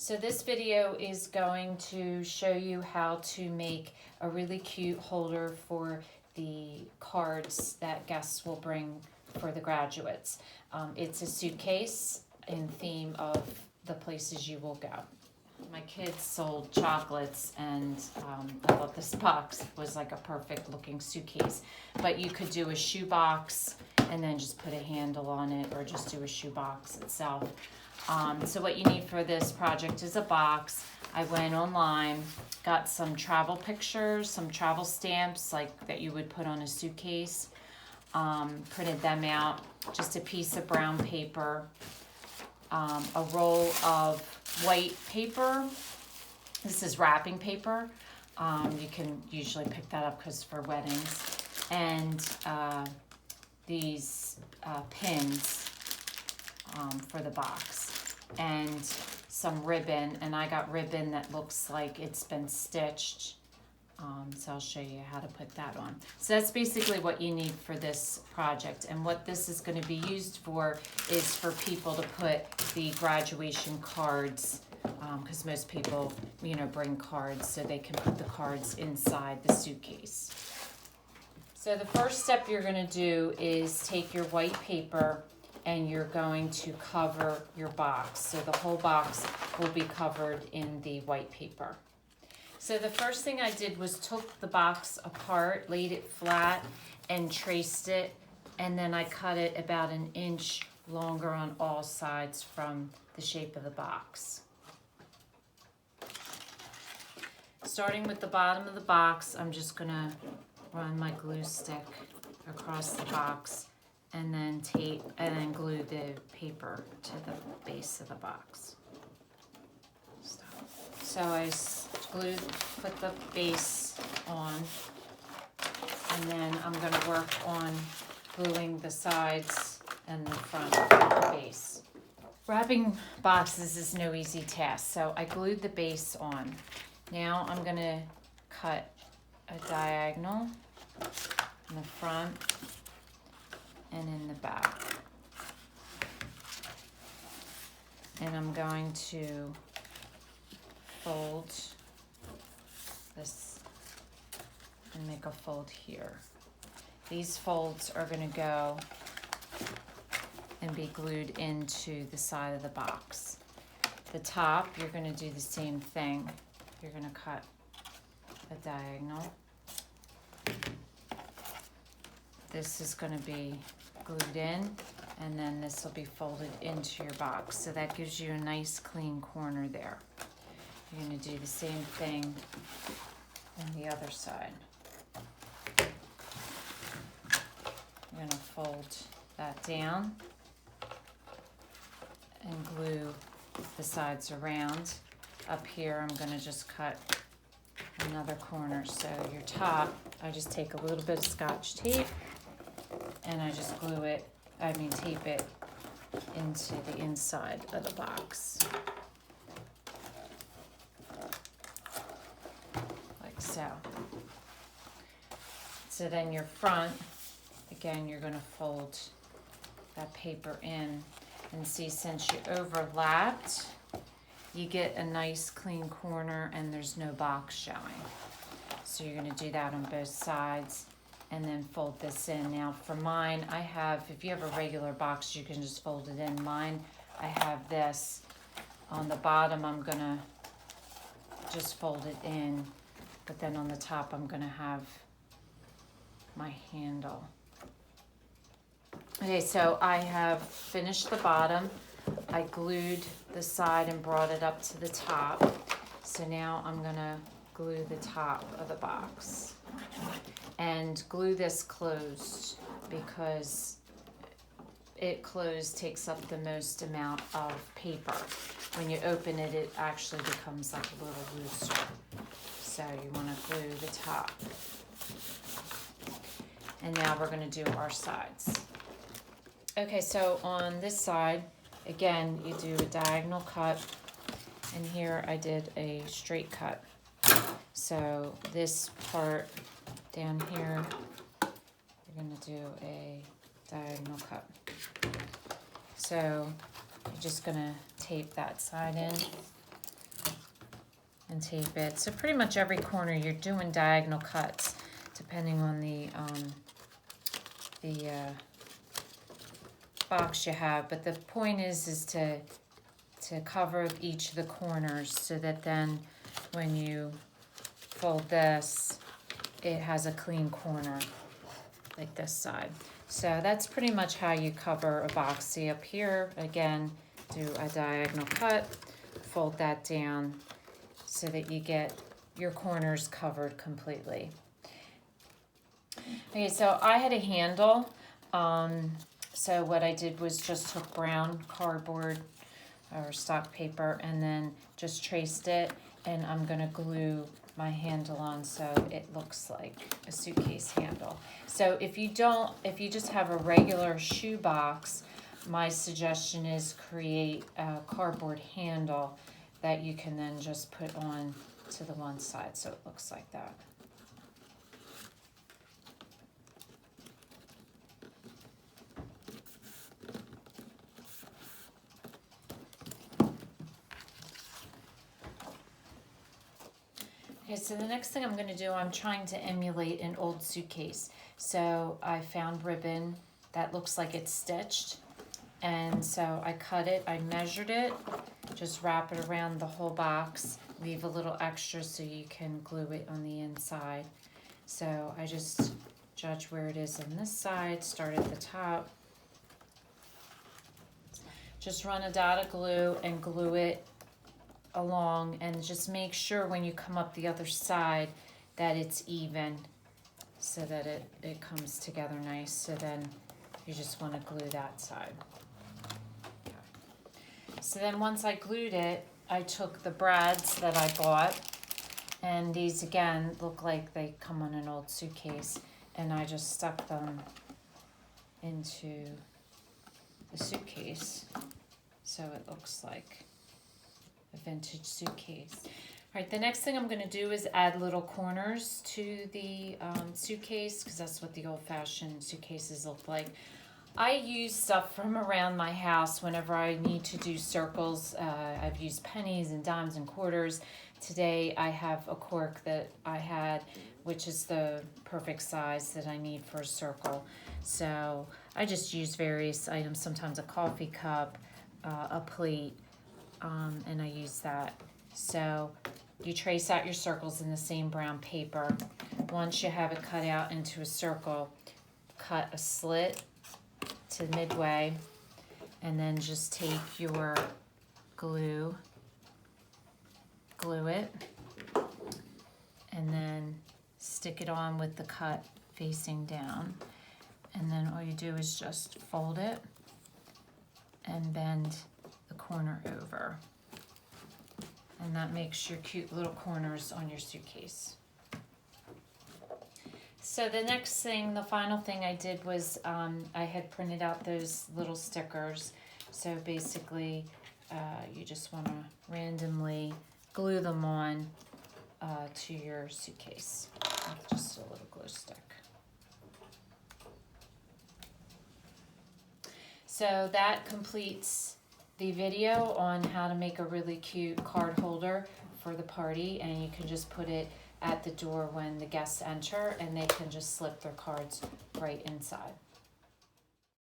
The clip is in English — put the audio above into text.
So this video is going to show you how to make a really cute holder for the cards that guests will bring for the graduates. It's a suitcase in theme of the places you will go. My kids sold chocolates and I thought this box was like a perfect looking suitcase. But you could do a shoe box and then just put a handle on it, or just do a shoe box itself. So what you need for this project is a box. I went online, got some travel pictures, some travel stamps like that you would put on a suitcase, printed them out, just a piece of brown paper, a roll of white paper. This is wrapping paper. You can usually pick that up because for weddings. And these pins for the box. And some ribbon, and I got ribbon that looks like it's been stitched. So I'll show you how to put that on. So that's basically what you need for this project. And what this is going to be used for is for people to put the graduation cards, because most people, bring cards, so they can put the cards inside the suitcase. So the first step you're going to do is take your white paper and you're going to cover your box. So the whole box will be covered in the white paper. So the first thing I did was took the box apart, laid it flat, and traced it, and then I cut it about 1 inch longer on all sides from the shape of the box. Starting with the bottom of the box, I'm just gonna run my glue stick across the box and then tape and then glue the paper to the base of the box. So I put the base on, and then I'm going to work on gluing the sides and the front of the base. Wrapping boxes is no easy task, so I glued the base on. Now I'm going to cut a diagonal in the front and in the back. And I'm going to fold this and make a fold here. These folds are going to go and be glued into the side of the box. The top, you're going to do the same thing. You're going to cut a diagonal. This is going to be glued in, and then this will be folded into your box. So that gives you a nice clean corner there. You're going to do the same thing on the other side. You're going to fold that down and glue the sides around. Up here, I'm going to just cut another corner. So your top, I just take a little bit of Scotch tape and I just tape it into the inside of the box. Like so. So then your front, again, you're going to fold that paper in, and see, since you overlapped, you get a nice clean corner and there's no box showing. So you're going to do that on both sides and then fold this in. Now for mine, I have, if you have a regular box, you can just fold it in. Mine, I have this on the bottom. I'm going to just fold it in, but then on the top, I'm going to have my handle. Okay, so I have finished the bottom. I glued the side and brought it up to the top. So now I'm gonna glue the top of the box. And glue this closed, because it closed takes up the most amount of paper. When you open it, it actually becomes like a little looser. So you wanna glue the top. And now we're gonna do our sides. Okay, so on this side, again, you do a diagonal cut, and here I did a straight cut. So this part down here, you're going to do a diagonal cut. So you're just going to tape that side in and tape it. So pretty much every corner you're doing diagonal cuts depending on the box you have. But the point is to cover each of the corners so that then when you fold this, it has a clean corner like this side. So that's pretty much how you cover a box. See up here, again, do a diagonal cut, fold that down so that you get your corners covered completely. Okay, so I had a handle. So what I did was just took brown cardboard or stock paper and then just traced it, and I'm gonna glue my handle on so it looks like a suitcase handle. So if you just have a regular shoe box, my suggestion is create a cardboard handle that you can then just put on to the one side so it looks like that. Okay, so the next thing I'm going to do, I'm trying to emulate an old suitcase. So I found ribbon that looks like it's stitched. And so I cut it, I measured it, just wrap it around the whole box, leave a little extra so you can glue it on the inside. So I just judge where it is on this side, start at the top. Just run a dot of glue and glue it along, and just make sure when you come up the other side that it's even so that it comes together nice. So then you just want to glue that side. Okay. So then once I glued it, I took the brads that I bought, and these again look like they come on an old suitcase, and I just stuck them into the suitcase so it looks like a vintage suitcase. All right, the next thing I'm going to do is add little corners to the suitcase, because that's what the old-fashioned suitcases look like. I use stuff from around my house whenever I need to do circles. I've used pennies and dimes and quarters. Today I have a cork that I had, which is the perfect size that I need for a circle. So I just use various items, sometimes a coffee cup, a plate, and I use that. So you trace out your circles in the same brown paper. Once you have it cut out into a circle, cut a slit to midway, and then just take your glue it, and then stick it on with the cut facing down. And then all you do is just fold it and bend the corner over. And that makes your cute little corners on your suitcase. So the next thing, the final thing I did was I had printed out those little stickers. So basically you just want to randomly glue them on to your suitcase with just a little glue stick. So that completes the video on how to make a really cute card holder for the party, and you can just put it at the door when the guests enter, and they can just slip their cards right inside.